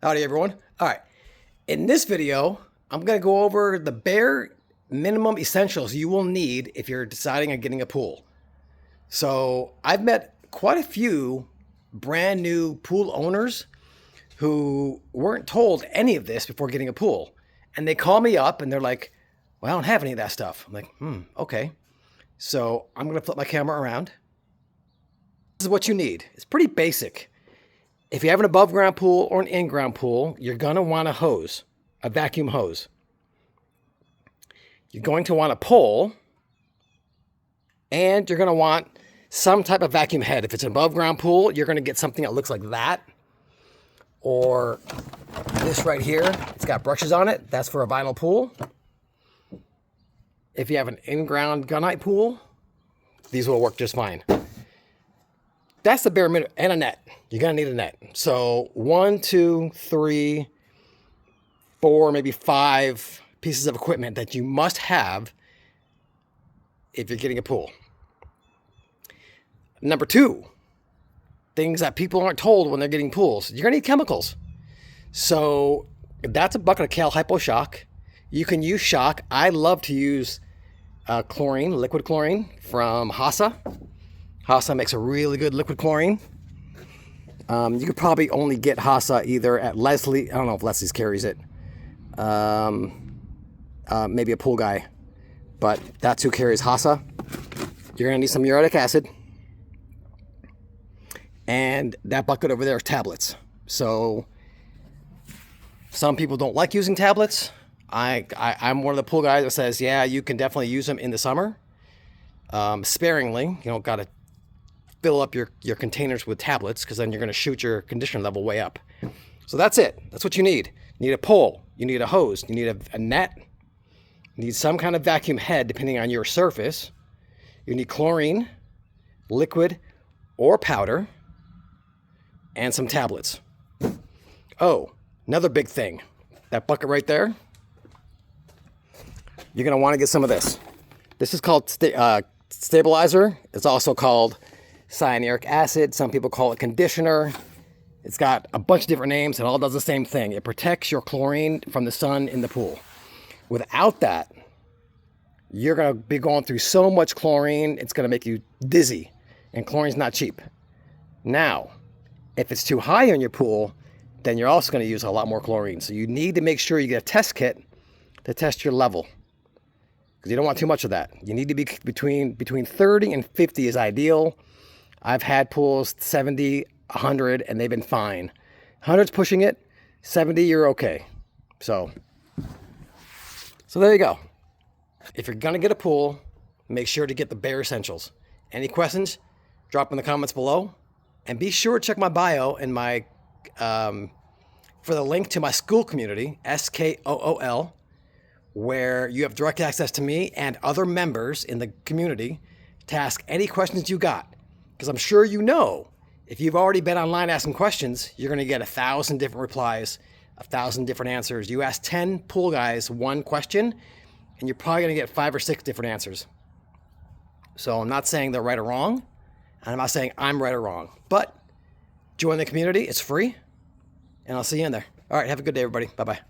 Howdy everyone. All right, in this video, I'm gonna go over the bare minimum essentials you will need if you're deciding on getting a pool. So I've met quite a few brand new pool owners who weren't told any of this before getting a pool. And they call me up and they're like, well, I don't have any of that stuff. I'm like, okay. So I'm gonna flip my camera around. This is what you need. It's pretty basic. If you have an above ground pool or an in-ground pool, you're going to want a hose, a vacuum hose. You're going to want a pole, and you're going to want some type of vacuum head. If it's an above ground pool, you're going to get something that looks like that, or this right here. It's got brushes on it. That's for a vinyl pool. If you have an in-ground gunite pool, these will work just fine. That's the bare minimum, and a net. You're gonna need a net. So 1, 2, 3, 4, maybe 5 pieces of equipment that you must have if you're getting a pool. Number 2, things that people aren't told when they're getting pools. You're gonna need chemicals. So that's a bucket of Cal Hypo Shock. You can use shock. I love to use chlorine, liquid chlorine from Hasa. Hasa makes a really good liquid chlorine. You could probably only get Hasa either at Leslie. I don't know if Leslie's carries it. Maybe a pool guy, but that's who carries Hasa. You're gonna need some uric acid, and that bucket over there is tablets. Some people don't like using tablets. I'm one of the pool guys that says, yeah, you can definitely use them in the summer, sparingly. You don't gotta fill up your containers with tablets, because then you're going to shoot your conditioner level way up. So that's it. That's what you need. You need a pole. You need a hose. You need a net. You need some kind of vacuum head depending on your surface. You need chlorine, liquid or powder, and some tablets. Oh, another big thing. That bucket right there, you're going to want to get some of this. This is called stabilizer. It's also called cyanuric acid. Some people call it conditioner. It's got a bunch of different names. It all does the same thing. It protects your chlorine from the sun in the pool. Without that, you're going to be going through so much chlorine, it's going to make you dizzy. And chlorine's not cheap. Now, if it's too high in your pool, then you're also going to use a lot more chlorine. So you need to make sure you get a test kit to test your level, because you don't want too much of that. You need to be between 30 and 50 is ideal. I've had pools 70, 100, and they've been fine. 100's pushing it, 70, you're okay. So there you go. If you're gonna get a pool, make sure to get the bare essentials. Any questions, drop in the comments below. And be sure to check my bio and my, for the link to my school community, SKOOL, where you have direct access to me and other members in the community to ask any questions you got. Because I'm sure you know, if you've already been online asking questions, you're going to get 1,000 different replies, 1,000 different answers. You ask 10 pool guys one question, and you're probably going to get 5 or 6 different answers. So I'm not saying they're right or wrong, and I'm not saying I'm right or wrong. But join the community. It's free, and I'll see you in there. All right, have a good day, everybody. Bye-bye.